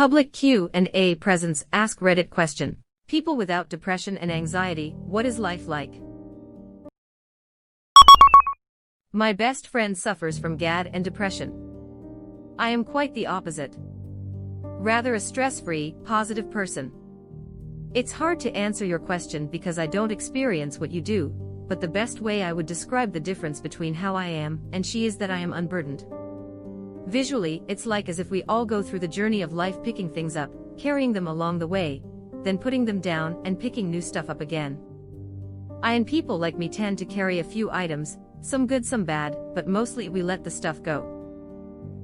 Public Q&A presents Ask Reddit question. People without depression and anxiety, what is life like? My best friend suffers from GAD and depression. I am quite the opposite. Rather a stress-free, positive person. It's hard to answer your question because I don't experience what you do, but the best way I would describe the difference between how I am and she is that I am unburdened. Visually, it's like as if we all go through the journey of life picking things up, carrying them along the way, then putting them down and picking new stuff up again. I and people like me tend to carry a few items, some good some bad, but mostly we let the stuff go.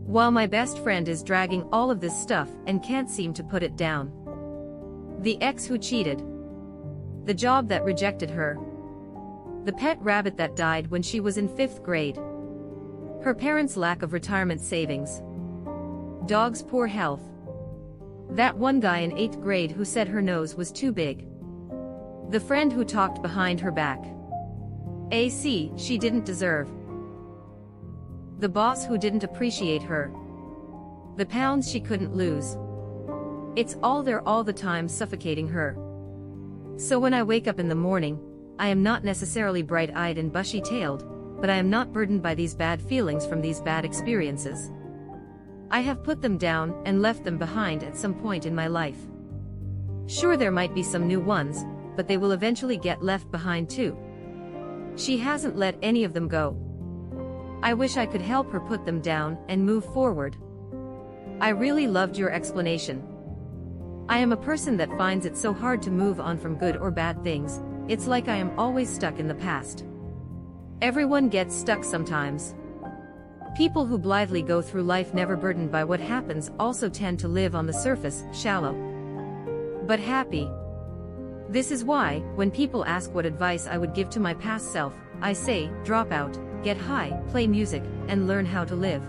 While my best friend is dragging all of this stuff and can't seem to put it down. The ex who cheated. The job that rejected her. The pet rabbit that died when she was in 5th grade. Her parents' lack of retirement savings. Dog's poor health. That one guy in 8th grade who said her nose was too big. The friend who talked behind her back. AC she didn't deserve. The boss who didn't appreciate her. The pounds she couldn't lose. It's all there all the time, suffocating her. So when I wake up in the morning, I am not necessarily bright-eyed and bushy-tailed, but I am not burdened by these bad feelings from these bad experiences. I have put them down and left them behind at some point in my life. Sure, there might be some new ones, but they will eventually get left behind too. She hasn't let any of them go. I wish I could help her put them down and move forward. I really loved your explanation. I am a person that finds it so hard to move on from good or bad things. It's like I am always stuck in the past. Everyone gets stuck sometimes. People who blithely go through life never burdened by what happens also tend to live on the surface, shallow, but happy. This is why, when people ask what advice I would give to my past self, I say, drop out, get high, play music, and learn how to live.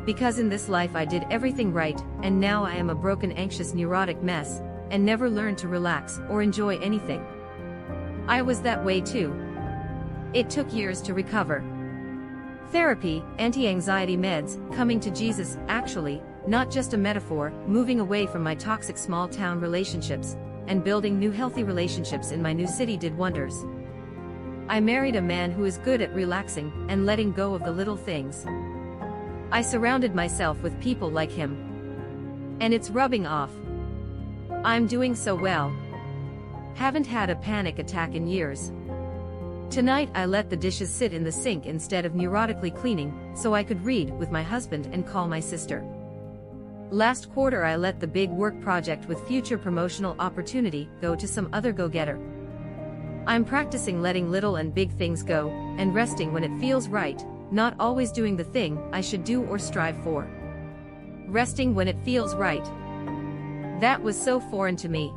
Because in this life I did everything right, and now I am a broken, anxious, neurotic mess, and never learned to relax or enjoy anything. I was that way too. It took years to recover. Therapy, anti-anxiety meds, coming to Jesus, actually, not just a metaphor, moving away from my toxic small-town relationships, and building new healthy relationships in my new city did wonders. I married a man who is good at relaxing and letting go of the little things. I surrounded myself with people like him. And it's rubbing off. I'm doing so well. Haven't had a panic attack in years. Tonight I let the dishes sit in the sink instead of neurotically cleaning, so I could read with my husband and call my sister. Last quarter I let the big work project with future promotional opportunity go to some other go-getter. I'm practicing letting little and big things go, and resting when it feels right, not always doing the thing I should do or strive for. Resting when it feels right. That was so foreign to me.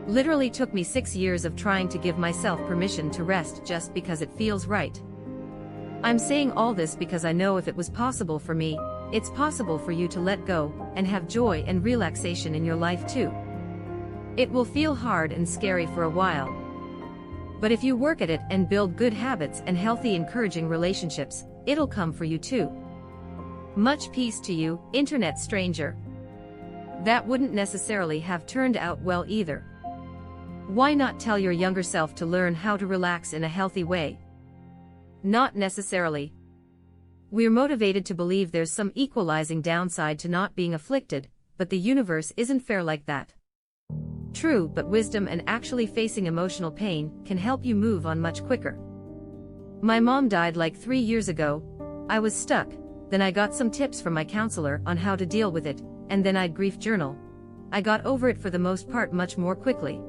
Literally took me 6 years of trying to give myself permission to rest just because it feels right. I'm saying all this because I know if it was possible for me, it's possible for you to let go and have joy and relaxation in your life too. It will feel hard and scary for a while. But if you work at it and build good habits and healthy, encouraging relationships, it'll come for you too. Much peace to you, internet stranger. That wouldn't necessarily have turned out well either. Why not tell your younger self to learn how to relax in a healthy way? Not necessarily. We're motivated to believe there's some equalizing downside to not being afflicted, but the universe isn't fair like that. True, but wisdom and actually facing emotional pain can help you move on much quicker. My mom died like 3 years ago. I was stuck, then I got some tips from my counselor on how to deal with it, and then I'd grief journal. I got over it for the most part much more quickly.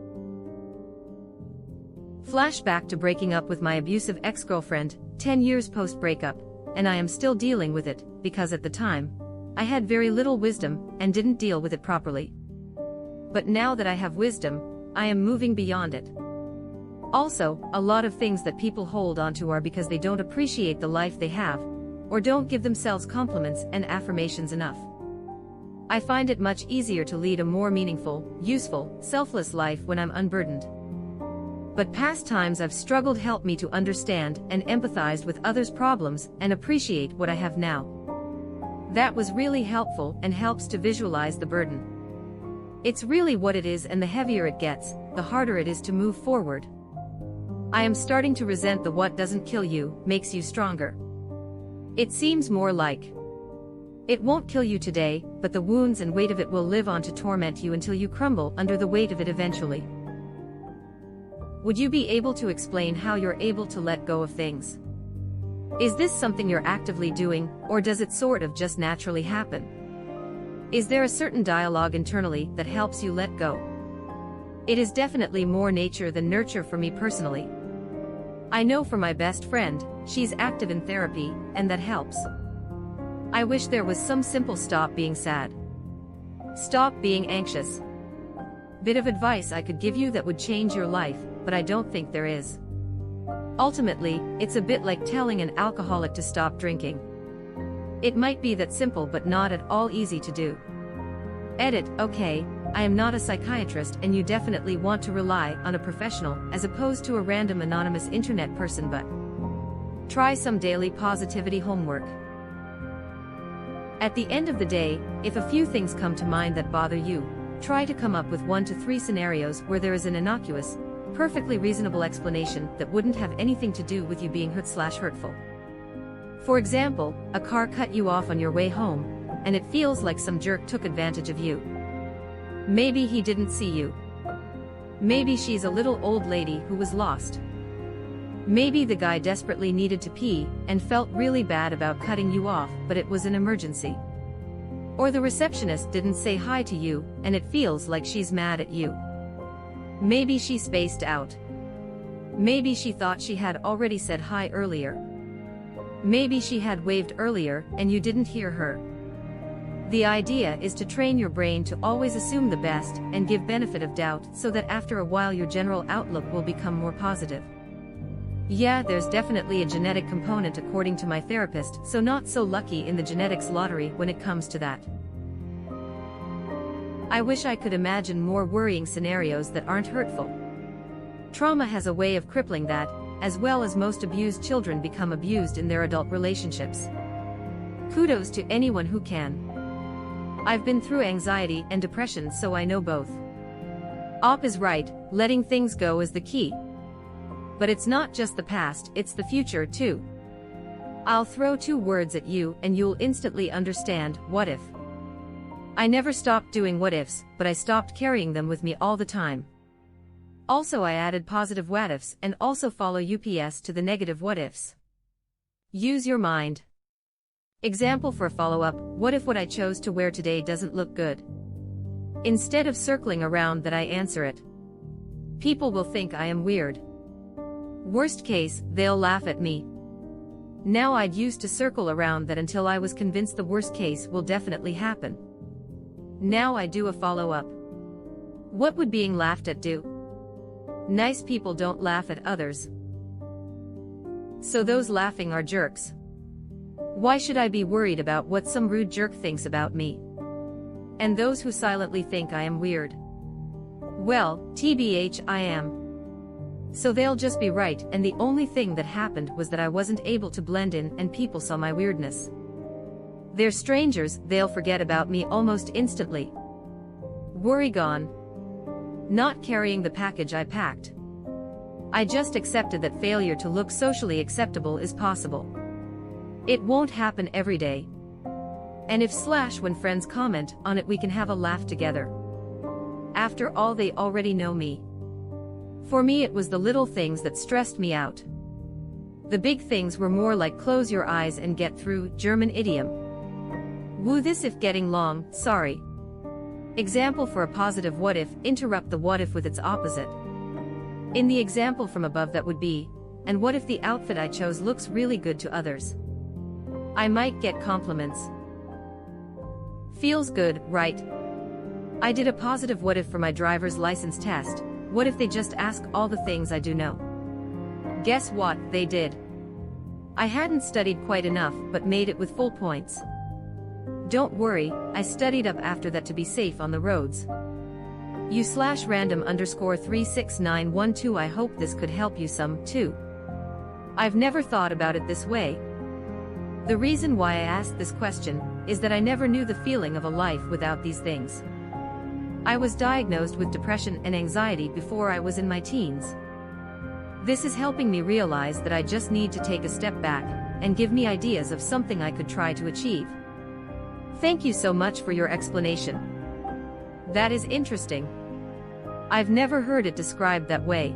Flashback to breaking up with my abusive ex-girlfriend, 10 years post-breakup, and I am still dealing with it, because at the time, I had very little wisdom and didn't deal with it properly. But now that I have wisdom, I am moving beyond it. Also, a lot of things that people hold onto are because they don't appreciate the life they have, or don't give themselves compliments and affirmations enough. I find it much easier to lead a more meaningful, useful, selfless life when I'm unburdened. But past times I've struggled help me to understand and empathize with others' problems and appreciate what I have now. That was really helpful and helps to visualize the burden. It's really what it is, and the heavier it gets, the harder it is to move forward. I am starting to resent the what doesn't kill you, makes you stronger. It seems more like it won't kill you today, but the wounds and weight of it will live on to torment you until you crumble under the weight of it eventually. Would you be able to explain how you're able to let go of things? Is this something you're actively doing, or does it sort of just naturally happen? Is there a certain dialogue internally that helps you let go? It is definitely more nature than nurture for me personally. I know for my best friend, she's active in therapy, and that helps. I wish there was some simple stop being sad. Stop being anxious. Bit of advice I could give you that would change your life, but I don't think there is. Ultimately, it's a bit like telling an alcoholic to stop drinking. It might be that simple but not at all easy to do. Edit, okay, I am not a psychiatrist and you definitely want to rely on a professional as opposed to a random anonymous internet person, but try some daily positivity homework. At the end of the day, if a few things come to mind that bother you, try to come up with 1 to 3 scenarios where there is an innocuous, perfectly reasonable explanation that wouldn't have anything to do with you being hurt/hurtful. For example, a car cut you off on your way home, and it feels like some jerk took advantage of you. Maybe he didn't see you. Maybe she's a little old lady who was lost. Maybe the guy desperately needed to pee and felt really bad about cutting you off, but it was an emergency. Or the receptionist didn't say hi to you, and it feels like she's mad at you. Maybe she spaced out. Maybe she thought she had already said hi earlier. Maybe she had waved earlier and you didn't hear her. The idea is to train your brain to always assume the best and give benefit of doubt so that after a while your general outlook will become more positive. Yeah, there's definitely a genetic component according to my therapist, so not so lucky in the genetics lottery when it comes to that. I wish I could imagine more worrying scenarios that aren't hurtful. Trauma has a way of crippling that, as well as most abused children become abused in their adult relationships. Kudos to anyone who can. I've been through anxiety and depression, so I know both. Op is right, letting things go is the key. But it's not just the past, it's the future too. I'll throw 2 words at you and you'll instantly understand: what if. I never stopped doing what ifs, but I stopped carrying them with me all the time. Also, I added positive what ifs and also follow UPS to the negative what ifs. Use your mind. Example for a follow-up: what if what I chose to wear today doesn't look good? Instead of circling around that, I answer it. People will think I am weird. Worst case, they'll laugh at me. Now I'd used to circle around that until I was convinced the worst case will definitely happen. Now I do a follow-up. What would being laughed at do? Nice people don't laugh at others. So those laughing are jerks. Why should I be worried about what some rude jerk thinks about me? And those who silently think I am weird? Well, TBH, I am. So they'll just be right, and the only thing that happened was that I wasn't able to blend in and people saw my weirdness. They're strangers, they'll forget about me almost instantly. Worry gone. Not carrying the package I packed. I just accepted that failure to look socially acceptable is possible. It won't happen every day. And if / when friends comment on it, we can have a laugh together. After all, they already know me. For me, it was the little things that stressed me out. The big things were more like close your eyes and get through, German idiom. Woo this if getting long, sorry. Example for a positive what if: interrupt the what if with its opposite. In the example from above, that would be, and what if the outfit I chose looks really good to others? I might get compliments. Feels good, right? I did a positive what if for my driver's license test. What if they just ask all the things I do know? Guess what, they did. I hadn't studied quite enough, but made it with full points. Don't worry, I studied up after that to be safe on the roads. U/random_36912. I hope this could help you some, too. I've never thought about it this way. The reason why I asked this question is that I never knew the feeling of a life without these things. I was diagnosed with depression and anxiety before I was in my teens. This is helping me realize that I just need to take a step back and give me ideas of something I could try to achieve. Thank you so much for your explanation. That is interesting. I've never heard it described that way.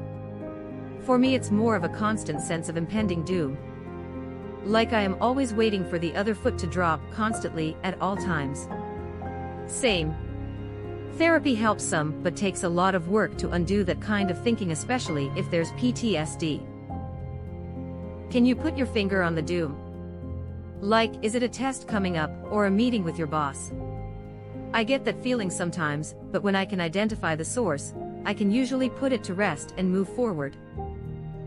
For me, it's more of a constant sense of impending doom. Like I am always waiting for the other foot to drop constantly at all times. Same. Therapy helps some, but takes a lot of work to undo that kind of thinking, especially if there's PTSD. Can you put your finger on the doom? Like, is it a test coming up, or a meeting with your boss? I get that feeling sometimes, but when I can identify the source, I can usually put it to rest and move forward.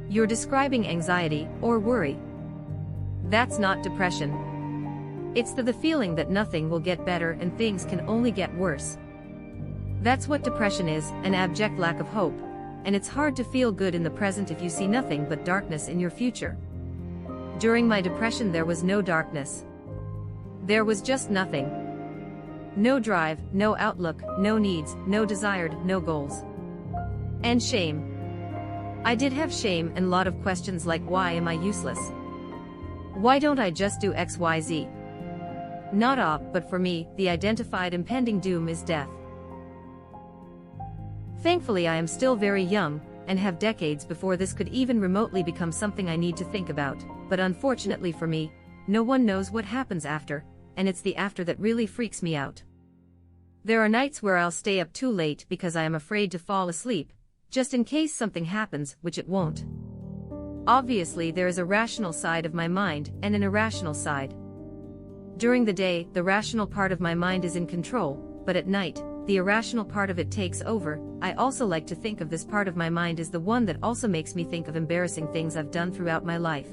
You're describing anxiety, or worry. That's not depression. It's the feeling that nothing will get better and things can only get worse. That's what depression is, an abject lack of hope, and it's hard to feel good in the present if you see nothing but darkness in your future. During my depression there was no darkness. There was just nothing. No drive, no outlook, no needs, no desired, no goals. And shame. I did have shame and a lot of questions like, why am I useless? Why don't I just do XYZ? Not all, but for me, the identified impending doom is death. Thankfully I am still very young, and have decades before this could even remotely become something I need to think about, but unfortunately for me, no one knows what happens after, and it's the after that really freaks me out. There are nights where I'll stay up too late because I am afraid to fall asleep, just in case something happens, which it won't. Obviously there is a rational side of my mind and an irrational side. During the day, the rational part of my mind is in control, but at night, the irrational part of it takes over. I also like to think of this part of my mind as the one that also makes me think of embarrassing things I've done throughout my life.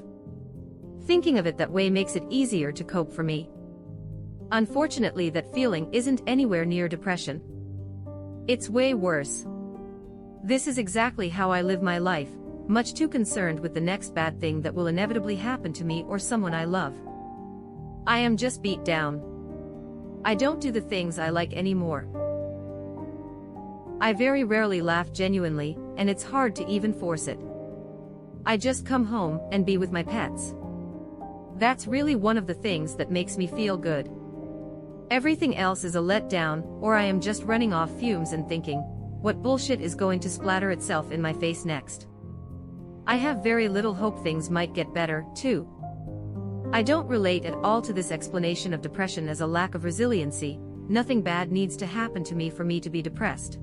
Thinking of it that way makes it easier to cope for me. Unfortunately, that feeling isn't anywhere near depression. It's way worse. This is exactly how I live my life, much too concerned with the next bad thing that will inevitably happen to me or someone I love. I am just beat down. I don't do the things I like anymore. I very rarely laugh genuinely, and it's hard to even force it. I just come home and be with my pets. That's really one of the things that makes me feel good. Everything else is a letdown, or I am just running off fumes and thinking, what bullshit is going to splatter itself in my face next? I have very little hope things might get better, too. I don't relate at all to this explanation of depression as a lack of resiliency. Nothing bad needs to happen to me for me to be depressed.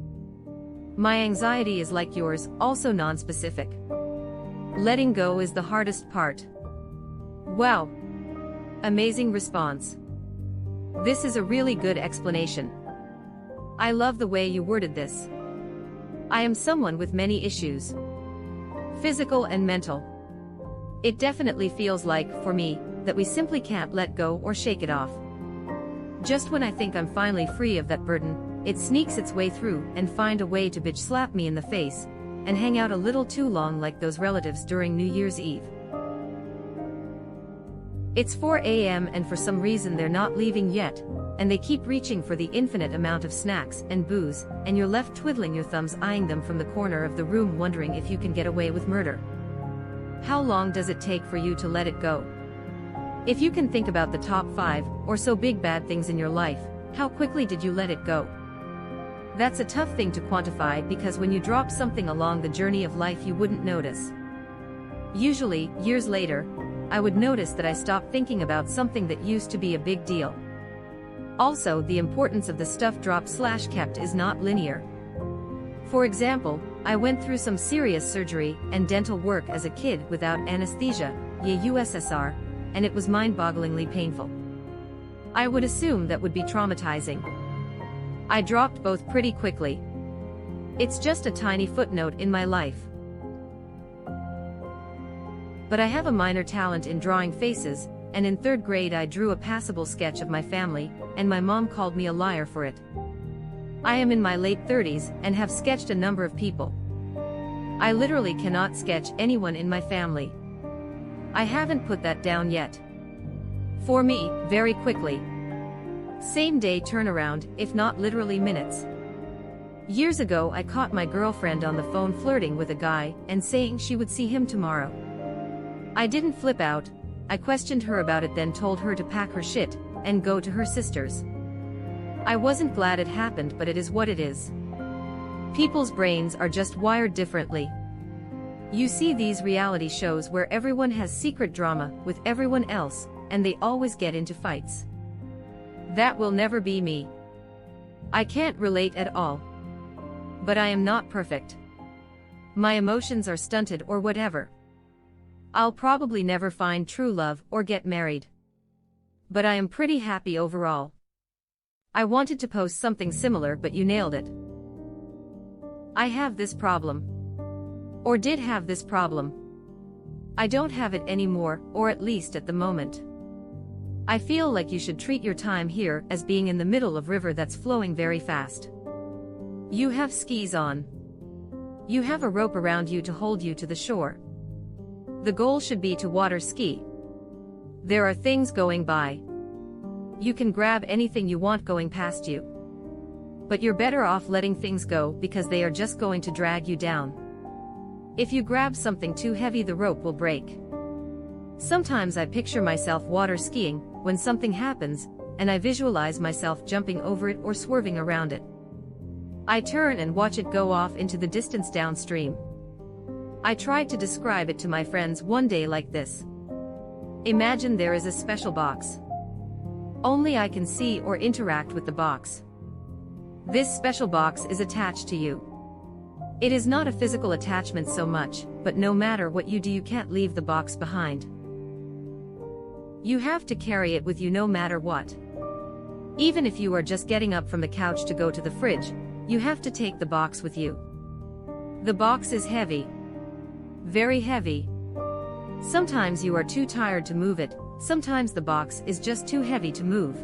My anxiety is like yours, also non-specific. Letting go is the hardest part. Wow. Amazing response. This is a really good explanation. I love the way you worded this. I am someone with many issues. Physical and mental. It definitely feels like, for me, that we simply can't let go or shake it off. Just when I think I'm finally free of that burden, it sneaks its way through and find a way to bitch slap me in the face, and hang out a little too long like those relatives during New Year's Eve. It's 4 a.m. and for some reason they're not leaving yet, and they keep reaching for the infinite amount of snacks and booze, and you're left twiddling your thumbs eyeing them from the corner of the room wondering if you can get away with murder. How long does it take for you to let it go? If you can think about the top 5 or so big bad things in your life, how quickly did you let it go? That's a tough thing to quantify because when you drop something along the journey of life you wouldn't notice. Usually, years later, I would notice that I stopped thinking about something that used to be a big deal. Also, the importance of the stuff dropped/kept is not linear. For example, I went through some serious surgery and dental work as a kid without anesthesia, USSR, and it was mind-bogglingly painful. I would assume that would be traumatizing. I dropped both pretty quickly. It's just a tiny footnote in my life. But I have a minor talent in drawing faces, and in 3rd grade I drew a passable sketch of my family, and my mom called me a liar for it. I am in my late 30s and have sketched a number of people. I literally cannot sketch anyone in my family. I haven't put that down yet. For me, very quickly. Same day turnaround, if not literally minutes. Years ago I caught my girlfriend on the phone flirting with a guy and saying she would see him tomorrow. I didn't flip out, I questioned her about it, then told her to pack her shit and go to her sister's. I wasn't glad it happened, but it is what it is. People's brains are just wired differently. You see these reality shows where everyone has secret drama with everyone else, and they always get into fights. That will never be me. I can't relate at all. But I am not perfect. My emotions are stunted or whatever. I'll probably never find true love or get married. But I am pretty happy overall. I wanted to post something similar, but you nailed it. I have this problem. Or did have this problem. I don't have it anymore, or at least at the moment. I feel like you should treat your time here as being in the middle of river that's flowing very fast. You have skis on. You have a rope around you to hold you to the shore. The goal should be to water ski. There are things going by. You can grab anything you want going past you. But you're better off letting things go because they are just going to drag you down. If you grab something too heavy, the rope will break. Sometimes I picture myself water skiing when something happens, and I visualize myself jumping over it or swerving around it. I turn and watch it go off into the distance downstream. I tried to describe it to my friends one day like this. Imagine there is a special box. Only I can see or interact with the box. This special box is attached to you. It is not a physical attachment so much, but no matter what you do, you can't leave the box behind. You have to carry it with you no matter what. Even if you are just getting up from the couch to go to the fridge, you have to take the box with you. The box is heavy. Very heavy. Sometimes you are too tired to move it, sometimes the box is just too heavy to move.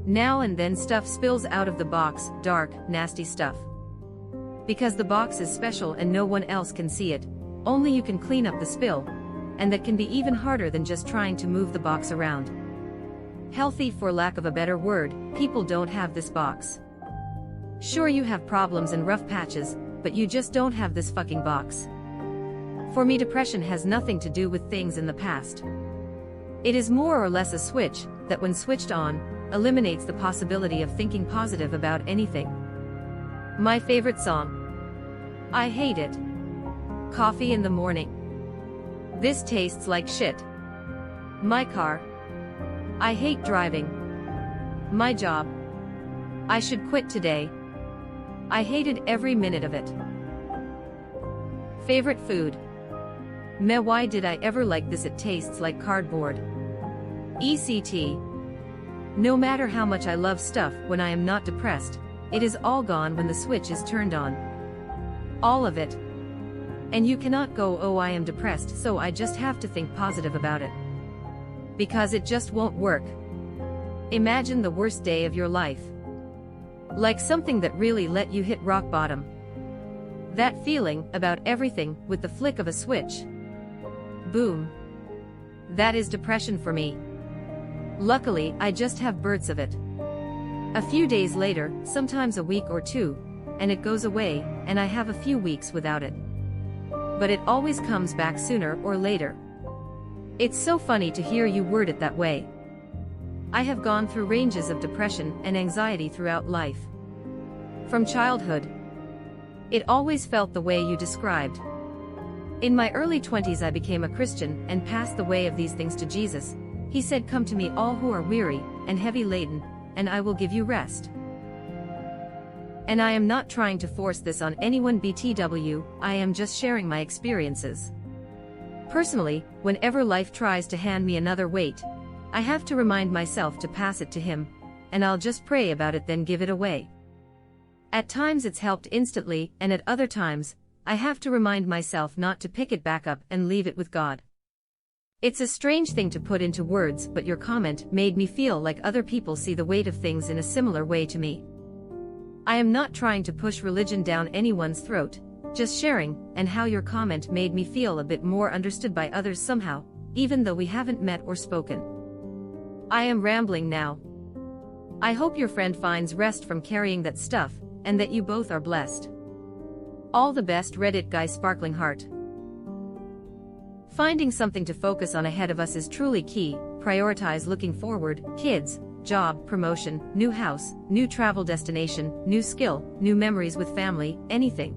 Now and then stuff spills out of the box, dark, nasty stuff. Because the box is special and no one else can see it, only you can clean up the spill, and that can be even harder than just trying to move the box around. Healthy, for lack of a better word, people don't have this box. Sure, you have problems and rough patches, but you just don't have this fucking box. For me, depression has nothing to do with things in the past. It is more or less a switch that, when switched on, eliminates the possibility of thinking positive about anything. My favorite song. I hate it. Coffee in the morning. This tastes like shit. My car. I hate driving. My job. I should quit today. I hated every minute of it. Favorite food. Meh, why did I ever like this? It tastes like cardboard. ECT. No matter how much I love stuff, when I am not depressed, it is all gone when the switch is turned on. All of it. And you cannot go, oh, I am depressed, so I just have to think positive about it. Because it just won't work. Imagine the worst day of your life. Like something that really let you hit rock bottom. That feeling about everything with the flick of a switch. Boom. That is depression for me. Luckily, I just have bursts of it. A few days later, sometimes a week or two, and it goes away, and I have a few weeks without it. But it always comes back sooner or later. It's so funny to hear you word it that way. I have gone through ranges of depression and anxiety throughout life. From childhood. It always felt the way you described. In my early 20s I became a Christian and passed the way of these things to Jesus. He said, "Come to me all who are weary and heavy laden, and I will give you rest." And I am not trying to force this on anyone, BTW, I am just sharing my experiences. Personally, whenever life tries to hand me another weight, I have to remind myself to pass it to him, and I'll just pray about it, then give it away. At times it's helped instantly, and at other times, I have to remind myself not to pick it back up and leave it with God. It's a strange thing to put into words, but your comment made me feel like other people see the weight of things in a similar way to me. I am not trying to push religion down anyone's throat, just sharing, and how your comment made me feel a bit more understood by others somehow, even though we haven't met or spoken. I am rambling now. I hope your friend finds rest from carrying that stuff, and that you both are blessed. All the best, Reddit guy sparkling heart. Finding something to focus on ahead of us is truly key. Prioritize looking forward, kids, job, promotion, new house, new travel destination, new skill, new memories with family, anything.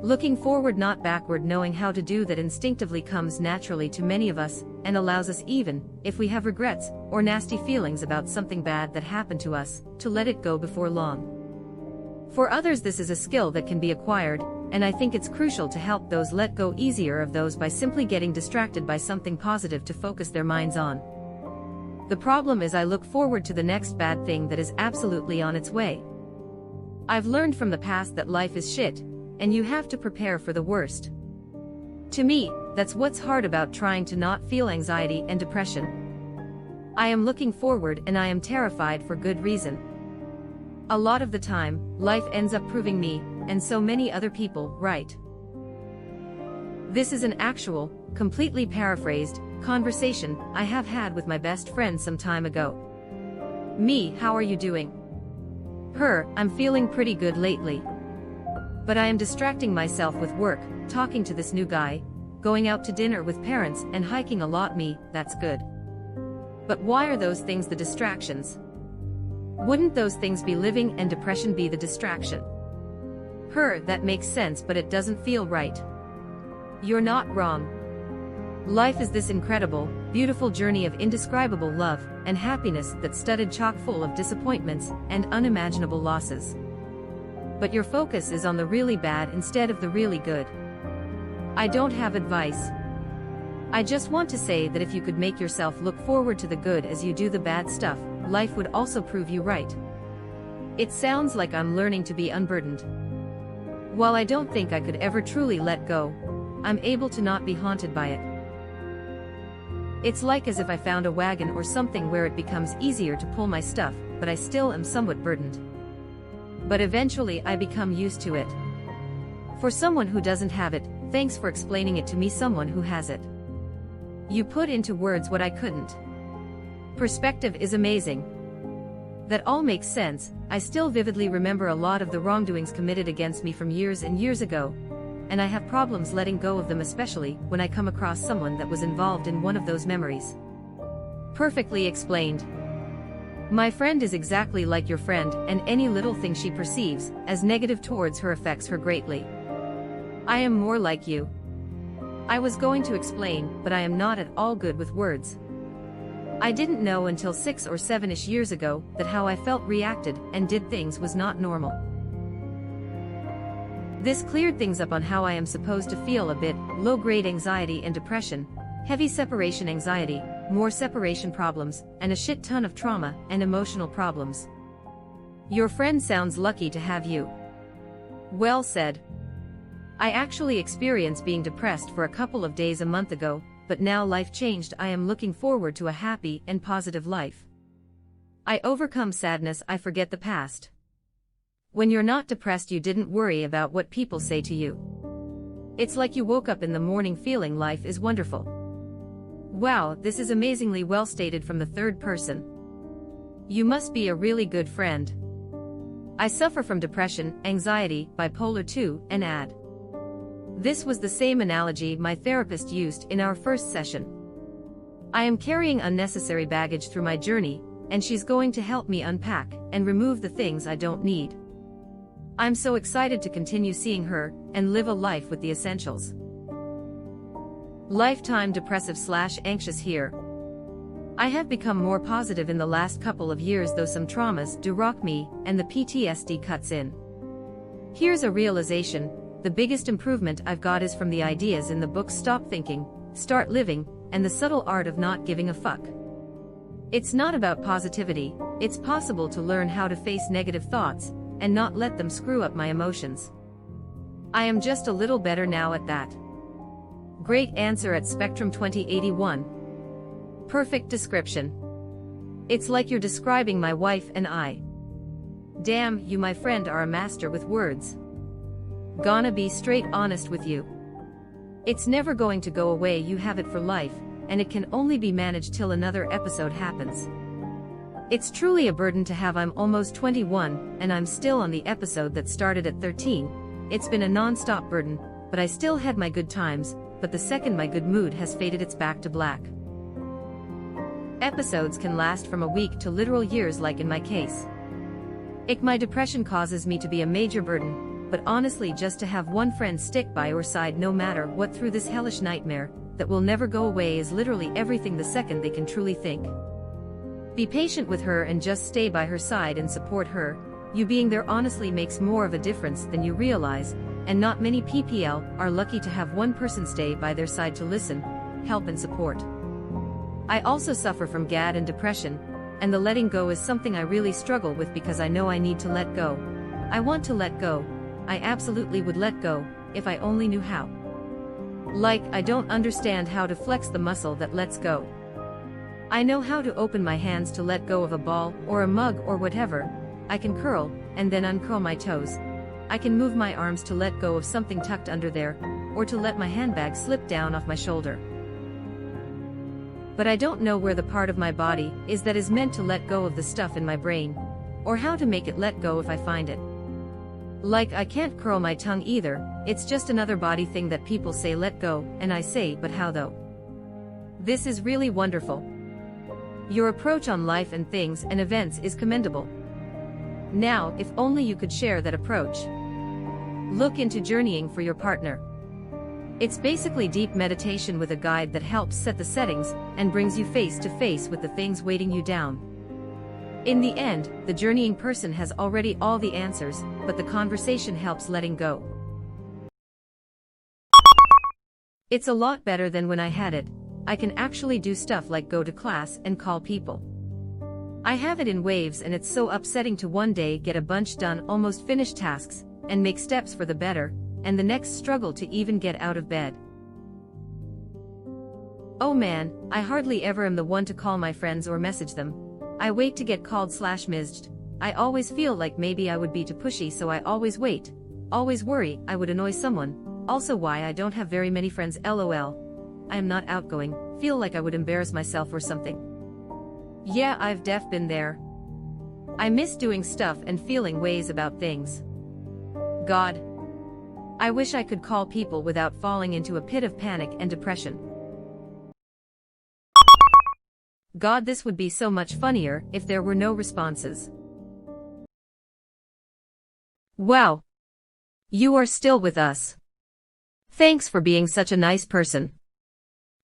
Looking forward, not backward. Knowing how to do that instinctively comes naturally to many of us, and allows us, even if we have regrets or nasty feelings about something bad that happened to us, to let it go before long. For others, this is a skill that can be acquired, and I think it's crucial to help those let go easier of those by simply getting distracted by something positive to focus their minds on. The problem is I look forward to the next bad thing that is absolutely on its way. I've learned from the past that life is shit, and you have to prepare for the worst. To me, that's what's hard about trying to not feel anxiety and depression. I am looking forward, and I am terrified for good reason. A lot of the time, life ends up proving me, and so many other people, right. This is an actual, completely paraphrased, conversation I have had with my best friend some time ago. Me, how are you doing? Her, I'm feeling pretty good lately. But I am distracting myself with work, talking to this new guy, going out to dinner with parents, and hiking a lot. Me, that's good. But why are those things the distractions? Wouldn't those things be living and depression be the distraction? Her, that makes sense, but it doesn't feel right. You're not wrong. Life is this incredible, beautiful journey of indescribable love and happiness that's studded chock full of disappointments and unimaginable losses. But your focus is on the really bad instead of the really good. I don't have advice. I just want to say that if you could make yourself look forward to the good as you do the bad stuff, life would also prove you right. It sounds like I'm learning to be unburdened. While I don't think I could ever truly let go, I'm able to not be haunted by it. It's like as if I found a wagon or something where it becomes easier to pull my stuff, but I still am somewhat burdened. But eventually I become used to it. For someone who doesn't have it, thanks for explaining it to me, someone who has it. You put into words what I couldn't. Perspective is amazing. That all makes sense. I still vividly remember a lot of the wrongdoings committed against me from years and years ago, and I have problems letting go of them, especially when I come across someone that was involved in one of those memories. Perfectly explained. My friend is exactly like your friend, and any little thing she perceives as negative towards her affects her greatly. I am more like you. I was going to explain, but I am not at all good with words. I didn't know until 6 or 7-ish years ago that how I felt, reacted, and did things was not normal. This cleared things up on how I am supposed to feel: a bit low-grade anxiety and depression, heavy separation anxiety, more separation problems, and a shit ton of trauma and emotional problems. Your friend sounds lucky to have you. Well said. I actually experienced being depressed for a couple of days a month ago, but now life changed. I am looking forward to a happy and positive life. I overcome sadness, I forget the past. When you're not depressed, you didn't worry about what people say to you. It's like you woke up in the morning feeling life is wonderful. Wow, this is amazingly well stated from the third person. You must be a really good friend. I suffer from depression, anxiety, bipolar 2, and AD. This was the same analogy my therapist used in our first session. I am carrying unnecessary baggage through my journey, and she's going to help me unpack and remove the things I don't need. I'm so excited to continue seeing her and live a life with the essentials. Lifetime depressive/anxious here. I have become more positive in the last couple of years, though some traumas do rock me and the PTSD cuts in. Here's a realization: the biggest improvement I've got is from the ideas in the book Stop Thinking, Start Living, and The Subtle Art of Not Giving a Fuck. It's not about positivity. It's possible to learn how to face negative thoughts and not let them screw up my emotions. I am just a little better now at that. Great answer at Spectrum 2081. Perfect description. It's like you're describing my wife and I. Damn, you, my friend, are a master with words. Gonna be straight honest with you. It's never going to go away. You have it for life, and it can only be managed till another episode happens. It's truly a burden to have. I'm almost 21, and I'm still on the episode that started at 13. It's been a non-stop burden, but I still had my good times, but the second my good mood has faded it's back to black. Episodes can last from a week to literal years like in my case. My depression causes me to be a major burden, but honestly just to have one friend stick by your side no matter what through this hellish nightmare that will never go away is literally everything the second they can truly think. Be patient with her and just stay by her side and support her. You being there honestly makes more of a difference than you realize, and not many PPL are lucky to have one person stay by their side to listen, help and support. I also suffer from GAD and depression, and the letting go is something I really struggle with because I know I need to let go. I want to let go. I absolutely would let go, if I only knew how. Like, I don't understand how to flex the muscle that lets go. I know how to open my hands to let go of a ball or a mug or whatever. I can curl, and then uncurl my toes. I can move my arms to let go of something tucked under there, or to let my handbag slip down off my shoulder. But I don't know where the part of my body is that is meant to let go of the stuff in my brain, or how to make it let go if I find it. Like, I can't curl my tongue either. It's just another body thing that people say let go, and I say, but how though? This is really wonderful. Your approach on life and things and events is commendable. Now, if only you could share that approach. Look into journeying for your partner. It's basically deep meditation with a guide that helps set the settings and brings you face to face with the things weighting you down. In the end, the journeying person has already all the answers, but the conversation helps letting go. It's a lot better than when I had it. I can actually do stuff like go to class and call people. I have it in waves and it's so upsetting to one day get a bunch done, almost finish tasks, and make steps for the better, and the next struggle to even get out of bed. Oh man, I hardly ever am the one to call my friends or message them. I wait to get called/messaged. I always feel like maybe I would be too pushy, so I always wait. Always worry I would annoy someone. Also why I don't have very many friends, lol. I am not outgoing, feel like I would embarrass myself or something. Yeah, I've been there. I miss doing stuff and feeling ways about things. God. I wish I could call people without falling into a pit of panic and depression. God, this would be so much funnier if there were no responses. Wow. You are still with us. Thanks for being such a nice person.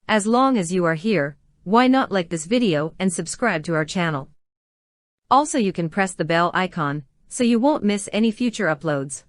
As long as you are here, why not like this video and subscribe to our channel? Also, you can press the bell icon so you won't miss any future uploads.